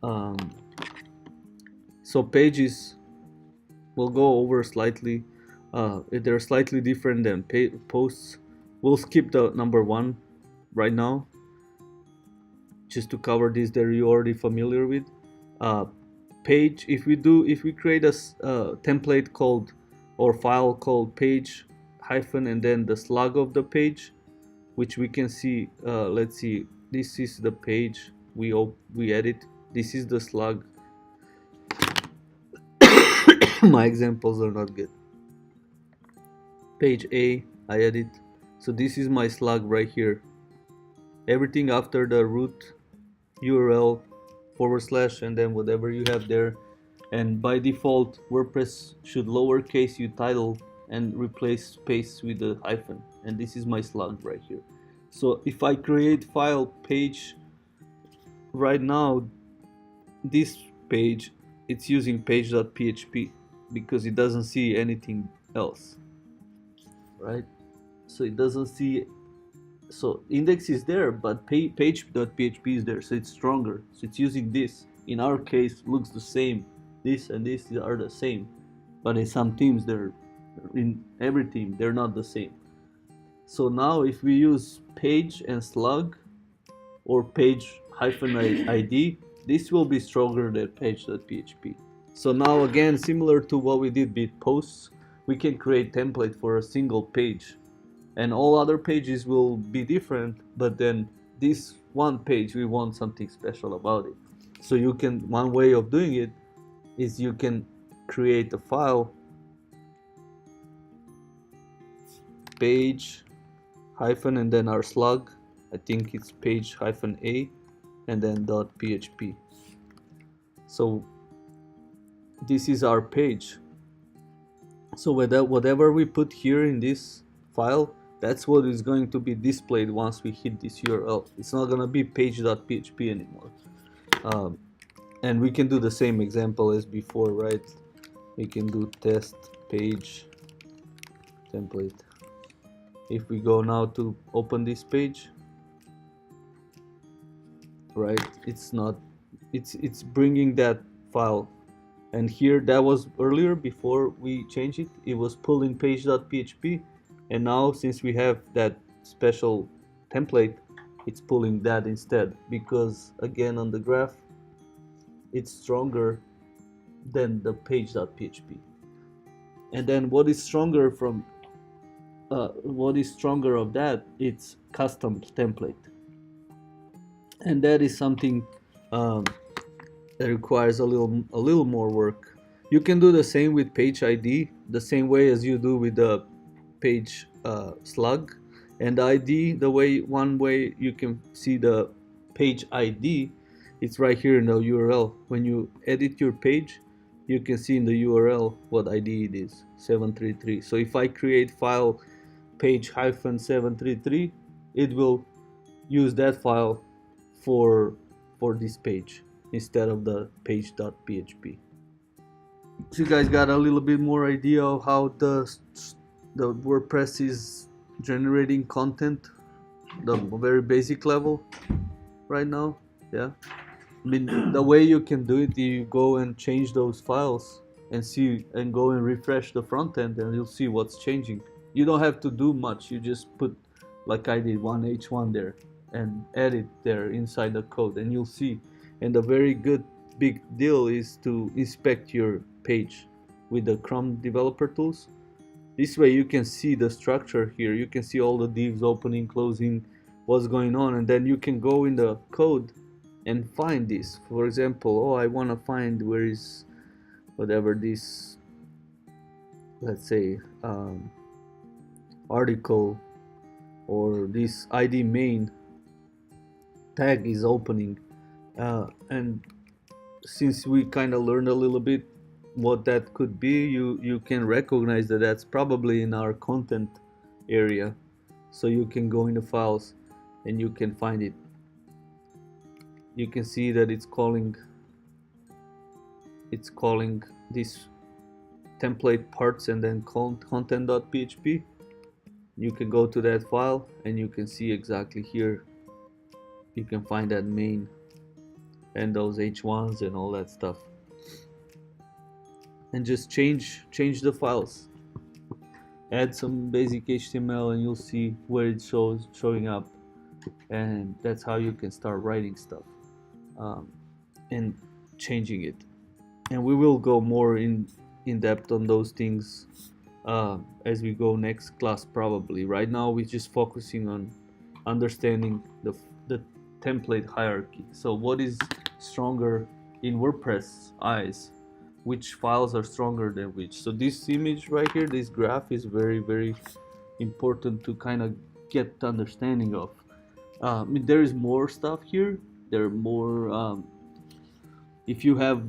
um, so pages will go over slightly. They're slightly different than posts. We'll skip the number one right now, just to cover this that you're already familiar with. Uh, Page, if we create a template called or file called page hyphen and then the slug of the page, which we can see. Let's see, this is the page we edit. This is the slug. My examples are not good. Page A, I edit. So this is my slug right here. Everything after the root URL / and then whatever you have there. And by default, WordPress should lowercase you title and replace space with a hyphen. And this is my slug right here. So if I create file page right now, this page, it's using page.php because it doesn't see anything else, right? So it doesn't see, so index is there, but page.php is there, so it's stronger. So it's using this. In our case, looks the same. This and this are the same, but in some teams, they're in every team they're not the same. So now if we use page and slug or page hyphen id, this will be stronger than page.php. So now again, similar to what we did with posts, we can create template for a single page, and all other pages will be different, but then this one page, we want something special about it. So you can, one way of doing it is you can create a file page hyphen and then our slug, I think it's page hyphen a and then .php. So this is our page. So whatever we put here in this file, that's what is going to be displayed once we hit this URL. It's not going to be page.php anymore. And we can do the same example as before, right? We can do test page template. If we go now to open this page, right, it's bringing that file. And here, that was earlier before we changed it, it was pulling page.php, and now since we have that special template, it's pulling that instead, because again on the graph it's stronger than the page.php. And then what is stronger of that, it's custom template, and that is something that requires a little more work. You can do the same with page ID, the same way as you do with the page slug. And ID, one way you can see the page ID, it's right here in the URL. When you edit your page, you can see in the URL what ID it is, 733. So if I create file page hyphen 733, it will use that file for this page instead of the page.php. So you guys got a little bit more idea of how the WordPress is generating content, the very basic level right now. Yeah, I mean, the way you can do it, you go and change those files and see, and go and refresh the front end, and you'll see what's changing. You don't have to do much. You just put, like I did, 1h1 there and edit there inside the code, and you'll see. And the very good big deal is to inspect your page with the Chrome developer tools. This way you can see the structure here. You can see all the divs opening, closing, what's going on, and then you can go in the code and find this. For example, oh, I want to find where is whatever this, let's say, article or this ID main tag is opening, and since we kind of learned a little bit what that could be, you can recognize that that's probably in our content area. So you can go into files and you can find it. You can see that it's calling this template parts and then content.php. You can go to that file and you can see exactly here, you can find that main, and those H1s and all that stuff, and just change the files, add some basic HTML, and you'll see where it showing up, and that's how you can start writing stuff, um, and changing it. And we will go more in depth on those things as we go next class probably. Right now we're just focusing on understanding the template hierarchy. So what is stronger in WordPress eyes? Which files are stronger than which? So this image right here, this graph, is very important to kind of get understanding of. I mean, there is more stuff here. There are more. If you have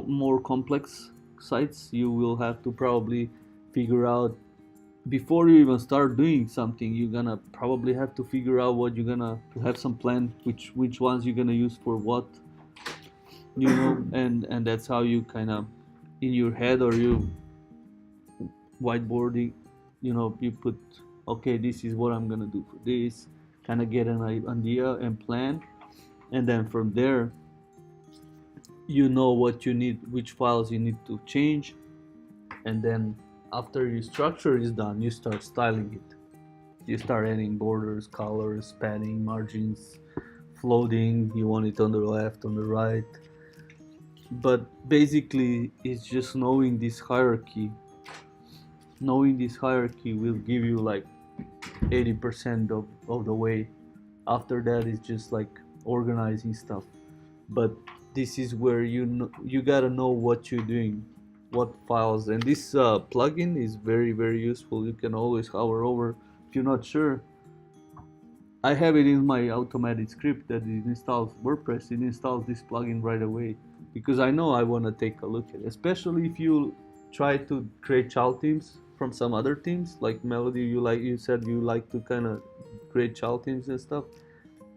more complex sites, you will have to probably figure out before you even start doing something. You're gonna probably have to figure out what you're gonna have some plan, which ones you're gonna use for what, and that's how you kind of in your head, or you whiteboarding, you put, okay, this is what I'm gonna do for this, kind of get an idea and plan, and then from there you know what you need, which files you need to change, and then after your structure is done, you start styling it. You start adding borders, colors, padding, margins, floating. You want it on the left, on the right. But basically, it's just knowing this hierarchy. Knowing this hierarchy will give you like 80% of the way. After that, it's just like organizing stuff. But this is where you gotta know what you're doing, what files. And this plugin is very useful. You can always hover over if you're not sure. I have it in my automated script that it installs WordPress. It installs this plugin right away because I know I want to take a look at it. Especially if you try to create child themes from some other themes like Melody. You said you like to kind of create child themes and stuff.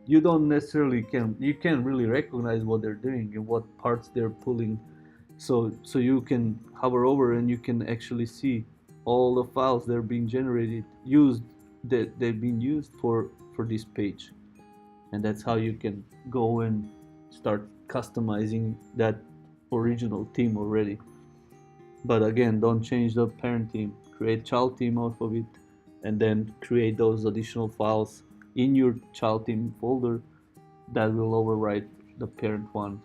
You don't necessarily you can't really recognize what they're doing and what parts they're pulling, so you can hover over and you can actually see all the files that are being generated, that they've been used for this page. And that's how you can go and start customizing that original theme already. But again, don't change the parent theme, create child theme off of it, and then create those additional files in your child theme folder that will overwrite the parent one.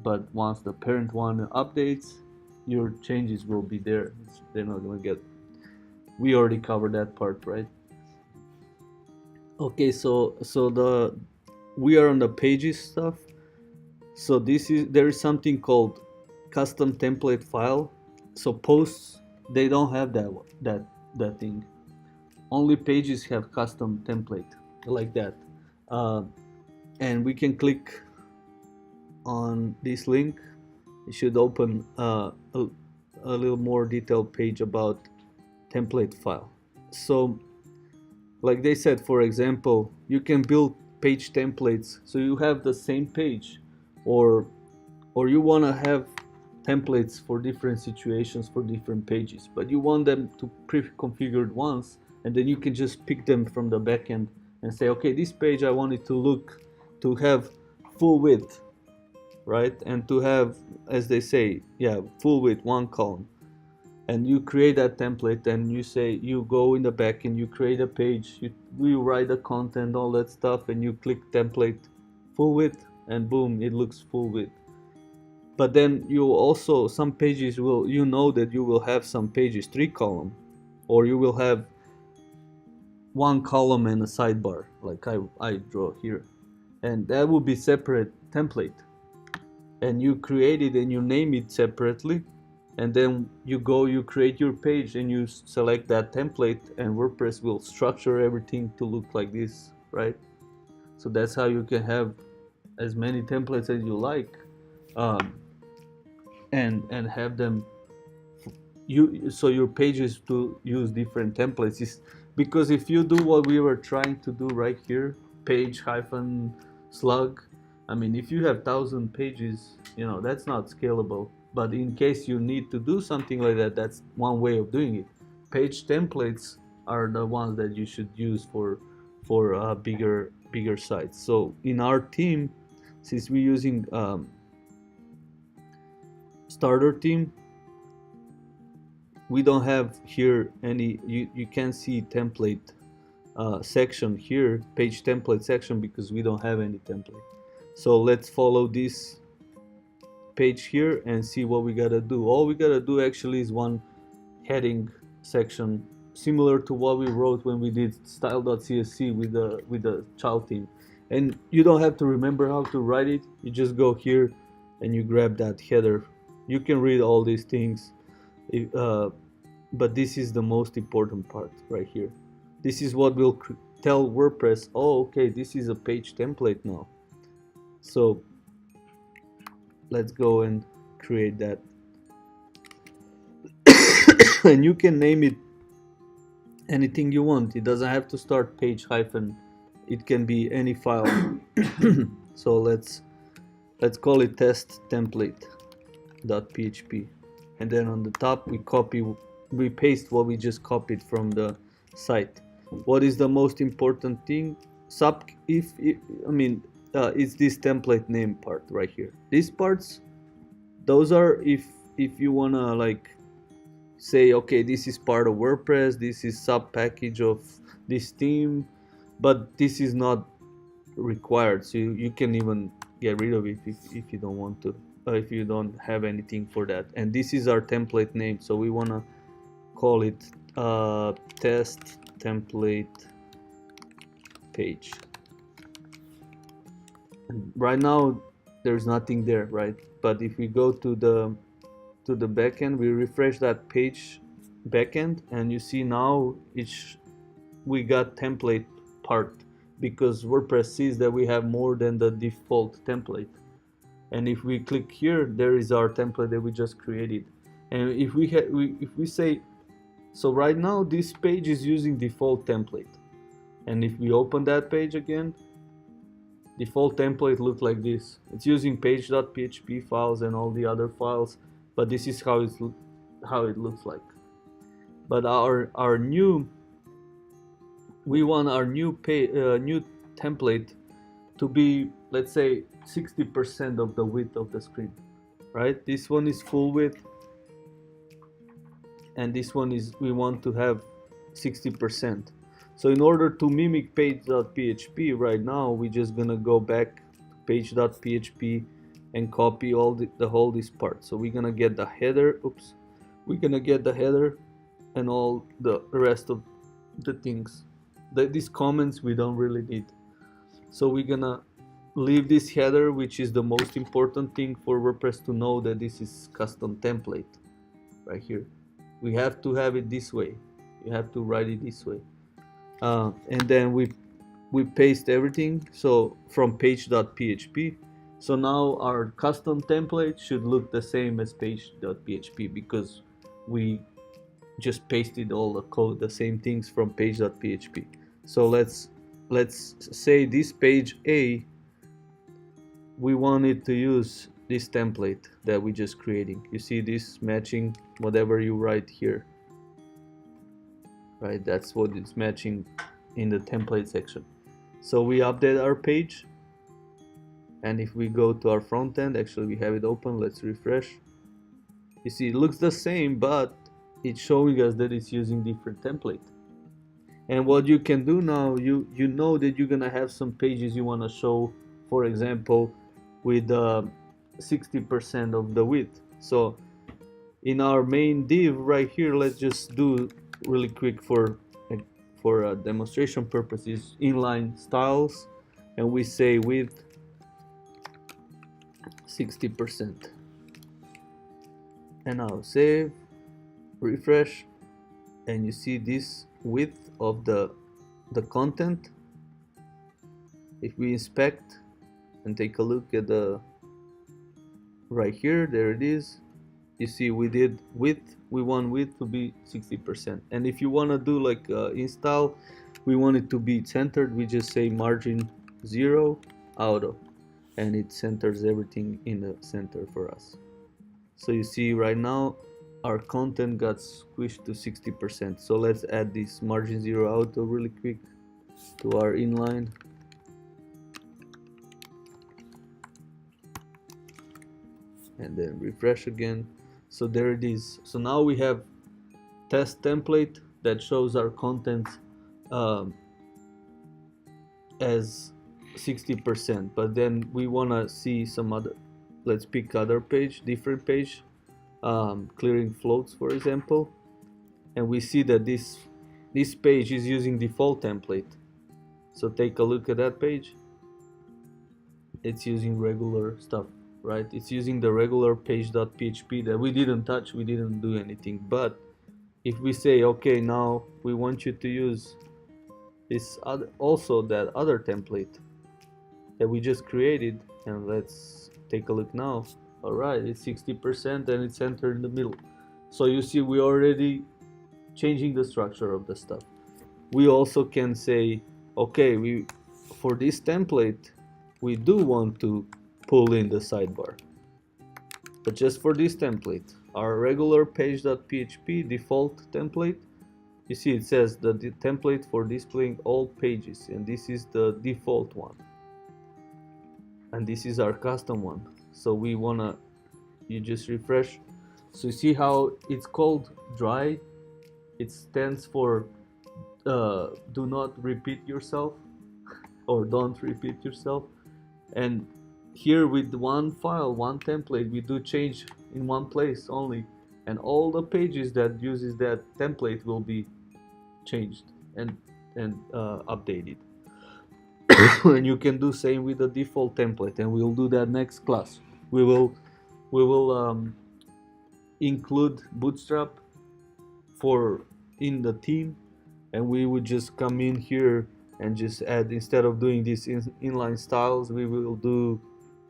But once the parent one updates, your changes will be there. They're not gonna get. We already covered that part, right? Okay, so we are on the pages stuff. So there is something called custom template file. So posts, they don't have that thing. Only pages have custom template like that, and we can click on this link. It should open a little more detailed page about template file. So like they said, for example, you can build page templates so you have the same page, or you want to have templates for different situations for different pages, but you want them to pre-configured once, and then you can just pick them from the backend and say, okay, this page I want it to have full width, right? And to have, as they say, full width, one column. And you create that template, and you go in the back and you create a page, you write the content, all that stuff, and you click template full width, and boom, it looks full width. But then you also, some pages that you will have some pages 3 column, or you will have 1 column and a sidebar like I draw here, and that will be separate template, and you create it and you name it separately. And then you create your page and you select that template, and WordPress will structure everything to look like this, right? So that's how you can have as many templates as you like, and have them so your pages to use different templates. Because if you do what we were trying to do right here, page hyphen slug, I mean, if you have 1,000 pages, that's not scalable. But in case you need to do something like that, that's one way of doing it. Page templates are the ones that you should use for bigger sites. So in our team, since we're using starter theme, we don't have here any, you can see template section here, page template section, because we don't have any template. So let's follow this page here and see what we gotta do. All we gotta do actually is one heading section, similar to what we wrote when we did style.csc with the child theme. And you don't have to remember how to write it, you just go here and you grab that header. You can read all these things, but this is the most important part right here. This is what will tell WordPress, oh okay, this is a page template now. So let's go and create that. And you can name it anything you want. It doesn't have to start page hyphen, it can be any file. So let's call it test template.php, and then on the top we paste what we just copied from the site. What is the most important thing? It's this template name part right here. These parts, those are if you wanna like say, okay, this is part of WordPress, this is sub package of this theme, but this is not required, so you can even get rid of it if you don't want to, if you don't have anything for that. And this is our template name, so we want to call it test template page. And right now there's nothing there, right? But if we go to the backend, we refresh that page backend, and you see now we got template part, because WordPress sees that we have more than the default template. And if we click here, there is our template that we just created. And if we say, so right now this page is using default template, and if we open that page again, default template looks like this. It's using page.php files and all the other files, but this is how it looks like. But our new, we want our new template to be, let's say, 60% of the width of the screen, right? This one is full width, and this one is, we want to have 60%. So in order to mimic page.php right now, we're just gonna go back to page.php and copy all the whole this part. So we're gonna get the header, we're gonna get the header and all the rest of the things. These comments we don't really need. So we're gonna leave this header, which is the most important thing for WordPress to know that this is custom template right here. We have to have it this way. You have to write it this way. And then we paste everything, so from page.php. So now our custom template should look the same as page.php, because we just pasted all the code, the same things from page.php. So let's say this page A, we wanted to use this template that we just creating. You see this matching whatever you write here, right? That's what it's matching in the template section. So we update our page, and if we go to our front end, actually we have it open, let's refresh. You see it looks the same, but it's showing us that it's using different template. And what you can do now, you know that you're gonna have some pages you want to show, for example, with 60% of the width. So in our main div right here, let's just do really quick for demonstration purposes, inline styles, and we say width 60%. And now save, refresh, and you see this width of the content. If we inspect and take a look at the right here, there it is. You see we did width, we want width to be 60%. And if you want to do like install, we want it to be centered, we just say margin 0 auto, and it centers everything in the center for us. So you see right now our content got squished to 60%. So let's add this margin 0 auto really quick to our inline. and then refresh again. So there it is. So now we have test template that shows our content um, as 60%, but then we want to see some other, let's pick other page, different page, clearing floats for example, and we see that this page is using default template. So take a look at that page. It's using regular stuff, right? It's using the regular page.php that we didn't touch, we didn't do anything. But if we say, okay, now we want you to use this other, also that other template that we just created, and let's take a look now. All right, it's 60% and it's entered in the middle. So you see, we already changing the structure of the stuff. We also can say, okay, we for this template we do want to pull in the sidebar, but just for this template, our regular page.php default template, you see it says the template for displaying all pages, and this is the default one, and this is our custom one. So we wanna, you just refresh. So you see how it's called dry. It stands for do not repeat yourself, or don't repeat yourself. And here with one file, one template, we do change in one place only, and all the pages that uses that template will be changed and updated. And you can do same with the default template, and we'll do that next class. We will include Bootstrap for in the theme, and we would just come in here and just add, instead of doing these inline styles, we will do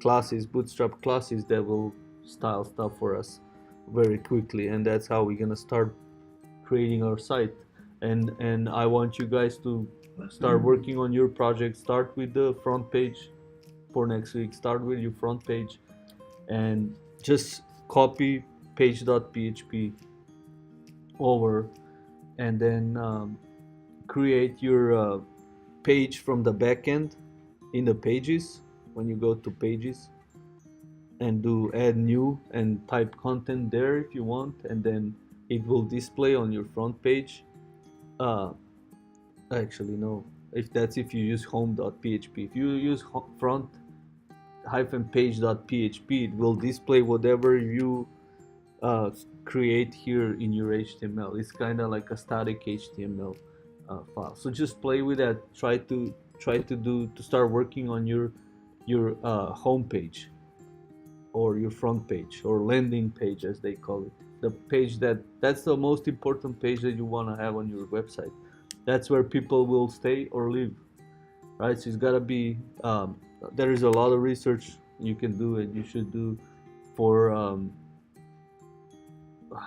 classes, Bootstrap classes that will style stuff for us very quickly. And that's how we're gonna start creating our site. And I want you guys to start working on your project. Start with the front page for next week. Start with your front page and just copy page.php over, and then create your page from the backend in the pages. When you go to pages and do add new and type content there if you want, and then it will display on your front page. Actually no, if you use home.php. If you use front page.php, it will display whatever you create here in your HTML. It's kind of like a static HTML file. So just play with that. Try to start working on your home page, or your front page, or landing page as they call it. The page that's the most important page that you want to have on your website. That's where people will stay or live, right? So it's gotta be. There is a lot of research you can do and you should do for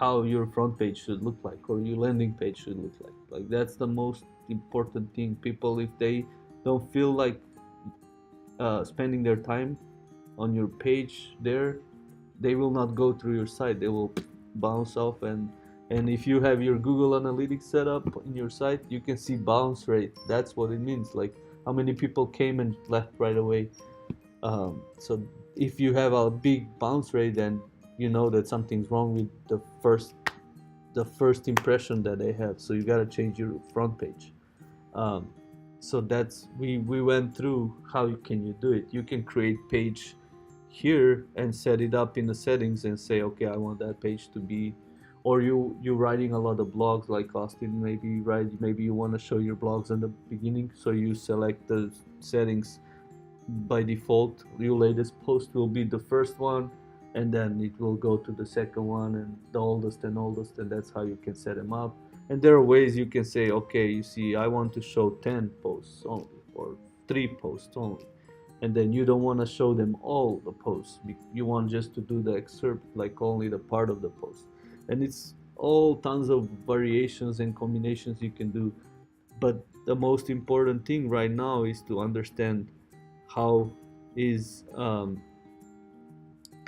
how your front page should look like, or your landing page should look like. Like that's the most important thing. People, if they don't feel like spending their time on your page there, they will not go through your site. They will bounce off. And if you have your Google Analytics set up in your site, you can see bounce rate. That's what it means, like how many people came and left right away. So if you have a big bounce rate, then you know that something's wrong with the first impression that they have. So you got to change your front page. So that's we went through how can you do it. You can create page here and set it up in the settings and say, okay, I want that page to be, or you're writing a lot of blogs like Austin, maybe you want to show your blogs in the beginning, so you select the settings. By default, your latest post will be the first one, and then it will go to the second one, and the oldest, and that's how you can set them up. And there are ways you can say, okay, you see, I want to show 10 posts only, or 3 posts only, and then you don't want to show them all the posts. You want just to do the excerpt, like only the part of the post. And it's all tons of variations and combinations you can do. But the most important thing right now is to understand how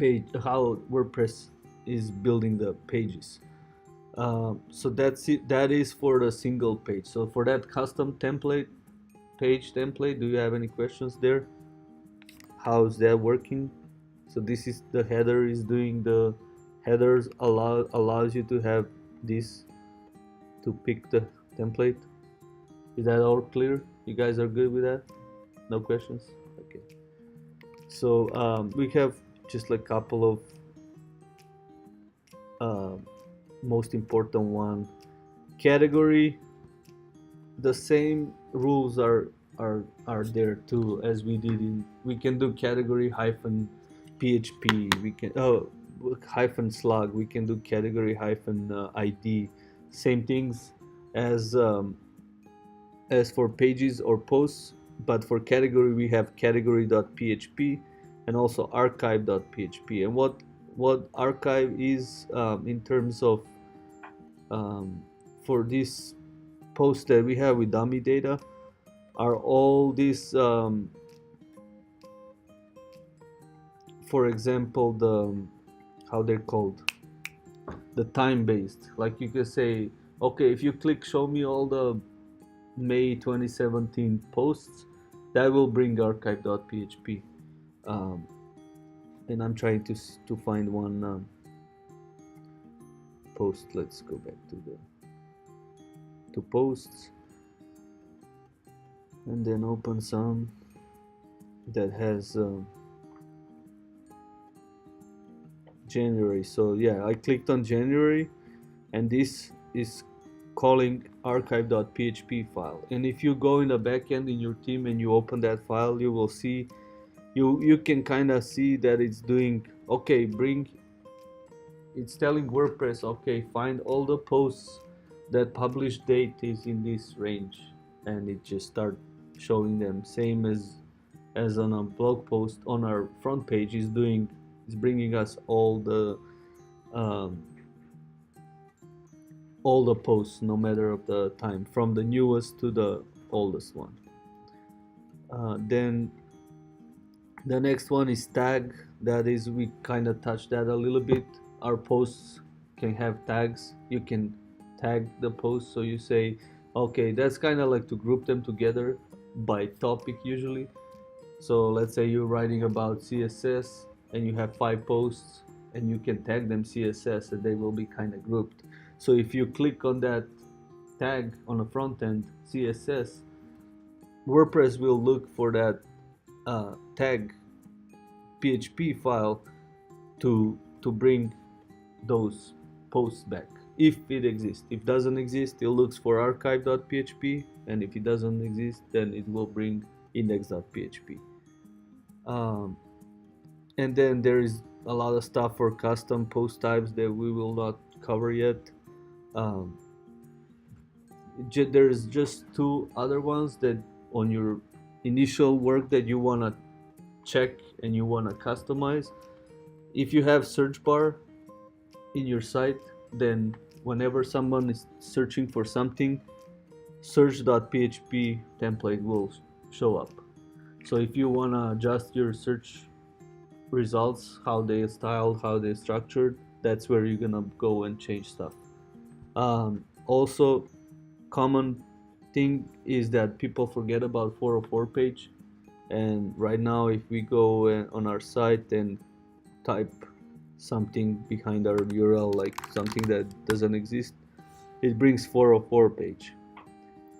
WordPress is building the pages. So that's it. That is for the single page. So for that custom page template, do you have any questions there? How is that working? So this is the header is doing the headers allows you to have this to pick the template. Is that all clear? You guys are good with that? No questions? Okay. So we have just like a couple of most important one. Category, the same rules are there too as we did in. We can do category hyphen PHP. We can hyphen slug. We can do category hyphen ID. Same things as for pages or posts, but for category we have category.php and also archive.php. And what archive is in terms of for this post that we have with dummy data are all these for example the how they're called, the time based. Like you can say, okay, if you click show me all the May 2017 posts, that will bring archive.php. And I'm trying to find one post. Let's go back to posts and then open some that has January. So yeah, I clicked on January and this is calling archive.php file. And if you go in the backend in your team and you open that file, you will see you can kind of see that it's doing okay. It's telling WordPress, okay, find all the posts that published date is in this range, and it just start showing them. Same as on a blog post on our front page is bringing us all the posts, no matter of the time, from the newest to the oldest one. Then the next one is tag. That is, we kind of touched that a little bit. Our posts can have tags. You can tag the post, so you say, okay, that's kind of like to group them together by topic usually. So let's say you're writing about CSS and you have 5 posts and you can tag them CSS and they will be kind of grouped. So if you click on that tag on the front end CSS, WordPress will look for that tag PHP file to bring those posts back if it exists. If it doesn't exist, it looks for archive.php, and if it doesn't exist, then it will bring index.php. And then there is a lot of stuff for custom post types that we will not cover yet. There's just 2 other ones that on your initial work that you want to check and you want to customize. If you have search bar in your site, then whenever someone is searching for something, search.php template will show up. So if you want to adjust your search results, how they styled, how they structured, that's where you're gonna go and change stuff. Also, common thing is that people forget about 404 page, and right now if we go on our site and type something behind our URL, like something that doesn't exist, it brings 404 page.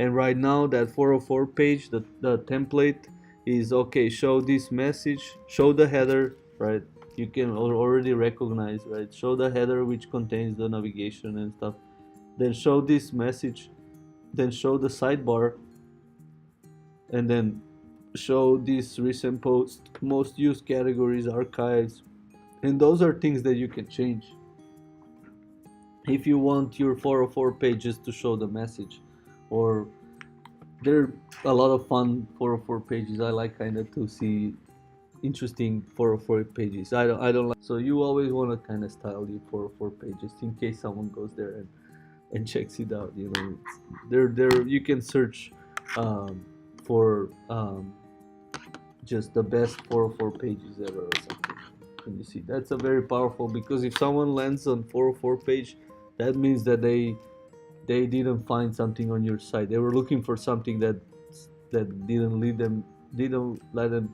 And right now that 404 page, the template is okay, show this message, show the header, right? You can already recognize, right? Show the header which contains the navigation and stuff. Then show this message, then show the sidebar, and then show this recent post, most used categories, archives. And those are things that you can change if you want your 404 pages to show the message. Or there are a lot of fun 404 pages. I like kind of to see interesting 404 pages. I don't like, so you always want to kind of style your 404 pages in case someone goes there and checks it out. You know, there you can search for just the best 404 pages ever or something. And you see, that's a very powerful, because if someone lands on 404 page, that means that they didn't find something on your site. They were looking for something that didn't let them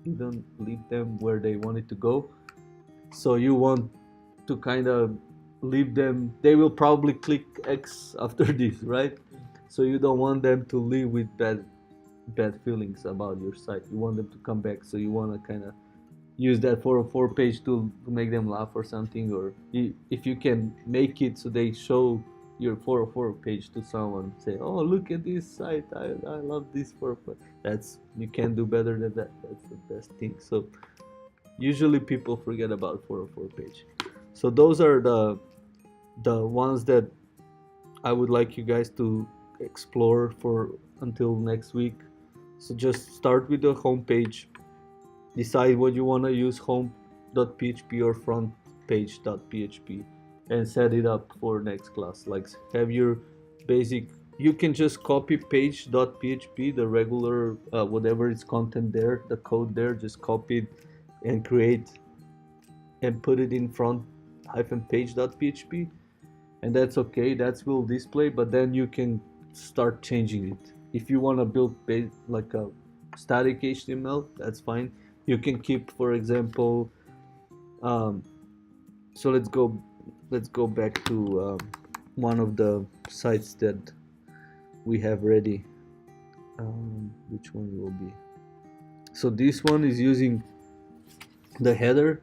lead them where they want it to go. So you want to kind of leave them, they will probably click X after this, right? So you don't want them to leave with bad feelings about your site. You want them to come back, so you want to kind of use that 404 page to make them laugh or something, or if you can make it so they show your 404 page to someone, say, oh, look at this site, I love this 404. That's, you can't do better than that. That's the best thing. So usually people forget about 404 page. So those are the ones that I would like you guys to explore for until next week. So just start with the home page, decide what you want to use, home.php or frontpage.php, and set it up for next class. Like, have your basic, you can just copy page.php, the regular whatever is content there, the code there, just copy it and create and put it in front-page.php, and that's okay, that will display. But then you can start changing it. If you want to build like a static HTML, that's fine. You can keep, for example, um, so let's go back to one of the sites that we have ready. Which one will be? So this one is using the header.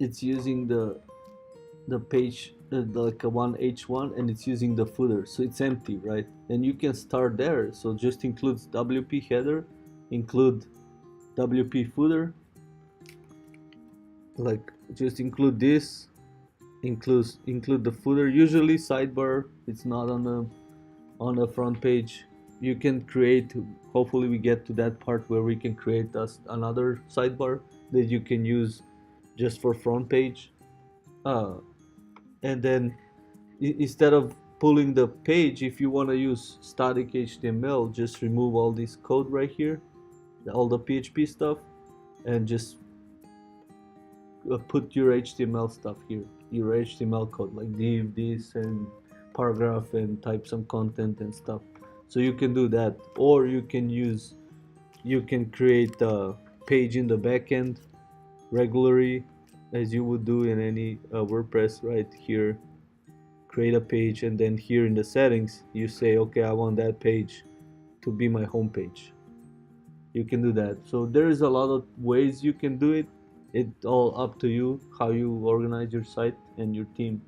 It's using the page like a 1h1, and it's using the footer, so it's empty, right? And you can start there. So just includes WP header, include WP footer, like just include this, include the footer. Usually sidebar, it's not on the front page. You can create, hopefully we get to that part where we can create another sidebar that you can use just for front page. And then instead of pulling the page, if you want to use static HTML, just remove all this code right here, all the PHP stuff, and just put your HTML stuff here, your HTML code, like div, this, and paragraph, and type some content and stuff. So you can do that, or you can create a page in the backend regularly, as you would do in any WordPress. Right here, create a page, and then here in the settings you say, okay, I want that page to be my home page. You can do that. So there is a lot of ways you can do it. It's all up to you how you organize your site and your team.